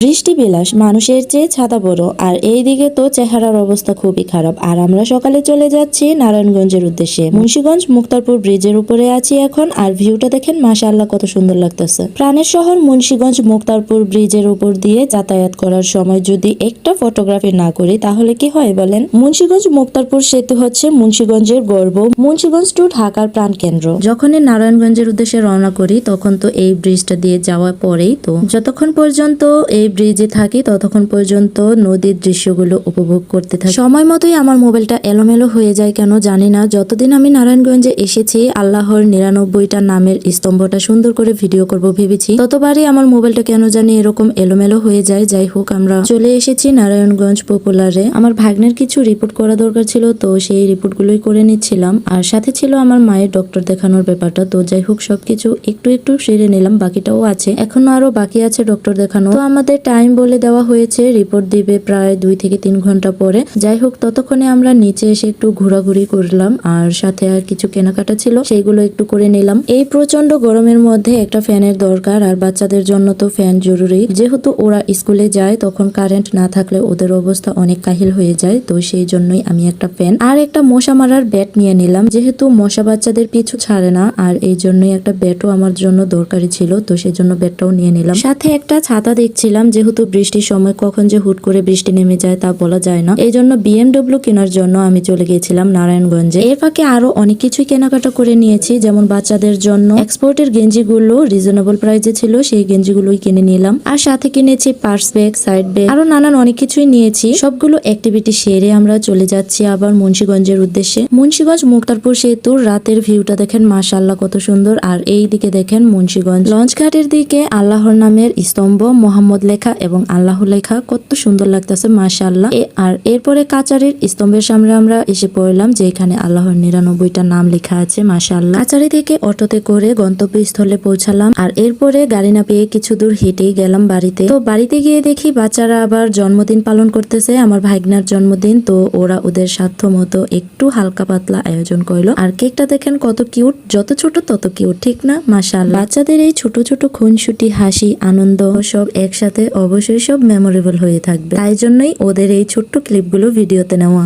বৃষ্টি বিলাস মানুষের চেয়ে ছাতা বড়। আর এইদিকে তো চেহারার অবস্থা খুবই খারাপ। আর আমরা সকালে চলে যাচ্ছি নারায়ণগঞ্জের উদ্দেশ্যে। মুন্সিগঞ্জ মুক্তারপুর ব্রিজের উপরে আছি এখন। আর ভিউটা দেখেন মাশাআল্লাহ কত সুন্দর লাগতেছে। প্রাণের শহর মুন্সিগঞ্জ মুক্তারপুর ব্রিজের উপর দিয়ে যাতায়াত করার সময় যদি একটা ফটোগ্রাফি না করি তাহলে কি হয় বলেন। মুন্সিগঞ্জ মুক্তারপুর সেতু হচ্ছে মুন্সিগঞ্জের গর্ব। মুন্সিগঞ্জ টু ঢাকার প্রাণ কেন্দ্র। যখনই নারায়ণগঞ্জের উদ্দেশ্যে রওনা করি তখন তো এই ব্রিজটা দিয়ে যাওয়ার পরেই তো যতক্ষণ পর্যন্ত এই ব্রিজে থাকি ততক্ষণ পর্যন্ত নদীর দৃশ্যগুলো উপভোগ করতে থাকি। সময় মতোই আমার মোবাইলটা এলোমেলো হয়ে যায় কেন জানি না। যতদিন আমি নারায়ণগঞ্জে এসেছি আল্লাহর 99টা নামের স্তম্ভটা সুন্দর করে ভিডিও করব ভেবেছি, ততবারই আমার মোবাইলটা কেন জানি এরকম এলোমেলো হয়ে যায়। যাই হোক, আমরা চলে এসেছি নারায়ণগঞ্জ পপুলারে। আমার ভাগ্নের কিছু রিপোর্ট করা দরকার ছিল, তো সেই রিপোর্টগুলোই করে নিচ্ছিলাম। আর সাথে ছিল আমার মায়ের ডক্টর দেখানোর ব্যাপারটা। তো যাই হোক, সবকিছু একটু একটু সেরে নিলাম, বাকিটাও আছে, এখনো আরো বাকি আছে ডক্টর দেখানো। তো আমাদের টাইম বলে দেওয়া হয়েছে, রিপোর্ট দিবে প্রায় 2 থেকে 3 ঘন্টা পরে। যাই হোক, ততক্ষণে আমরা নিচে এসে একটু ঘোরাঘুরি করলাম, আর সাথে আর কিছু কেনাকাটা ছিল সেইগুলো একটু করে নিলাম। এই প্রচন্ড গরমের মধ্যে একটা ফ্যানের দরকার, আর বাচ্চাদের জন্য তো ফ্যান জরুরি। যেহেতু ওরা স্কুলে যায় তখন কারেন্ট না থাকলে ওদের অবস্থা অনেক কাহিল হয়ে যায়। তো সেই জন্যই আমি একটা ফ্যান আর একটা মশা মারার ব্যাট নিয়ে নিলাম, যেহেতু মশা বাচ্চাদের পিছু ছাড়ে না। আর এই জন্যই একটা ব্যাটও আমার জন্য দরকারি ছিল, তো সেই জন্য ব্যাটটাও নিয়ে নিলাম। সাথে একটা ছাতা দেখছিলাম, যেহেতু বৃষ্টির সময় কখন যে হুট করে বৃষ্টি নেমে যায় তা বলা যায় না। এই জন্য BMW কেনার জন্য আমি চলে গিয়েছিলাম নারায়ণগঞ্জে। এর ফাঁকে আরো অনেক কিছুই কেনাকাটা করে নিয়েছি, যেমন বাচ্চাদের জন্য এক্সপোর্টের গেঞ্জিগুলো রিজনেবল প্রাইসে ছিল, সেই গেঞ্জিগুলোই কিনে নিলাম। আর সাথে কিনেছি পার্স ব্যাগ, সাইড ব্যাগ, আরো নানান অনেক কিছুই নিয়েছি। সবগুলো অ্যাক্টিভিটি সেরে আমরা চলে যাচ্ছি আবার মুন্সিগঞ্জের উদ্দেশ্যে। মুন্সিগঞ্জ মুক্তারপুর সেতুর রাতের ভিউটা দেখেন মাশাআল্লাহ কত সুন্দর। আর এই দিকে দেখেন মুন্সিগঞ্জ লঞ্চ ঘাটের দিকে আল্লাহর নামের স্তম্ভ, মোহাম্মদ লেখা এবং আল্লাহ লেখা, কত সুন্দর লাগতেছে মাশাআল্লাহ। আর এরপরে কাচারির স্তম্ভের সামনে আমরা এসে পড়লাম, যে এখানে আল্লাহর 99টা নাম লেখা আছে মাশাআল্লাহ। কাচারি থেকে অটোতে করে গন্তব্যস্থলে পৌঁছালাম। আর এরপরে গাড়ি না পেয়ে কিছু দূর হেঁটেই গেলাম বাড়িতে। তো বাড়িতে গিয়ে দেখি বাচ্চারা আবার জন্মদিন পালন করতেছে, আমার ভাগ্নার জন্মদিন। তো ওরা ওদের সাধ্য মতো একটু হালকা পাতলা আয়োজন করলো। আর কেকটা দেখেন কত কিউট, যত ছোট তত কিউট, ঠিক না মাশাআল্লাহ। বাচ্চাদের এই ছোট ছোট খুনসুটি, হাসি, আনন্দ সব একসাথে অবশ্যই সব মেমোরেবল হয়ে থাকবে। তাই জন্যই ওদের এই ছোট্ট ক্লিপগুলো ভিডিওতে নেওয়া।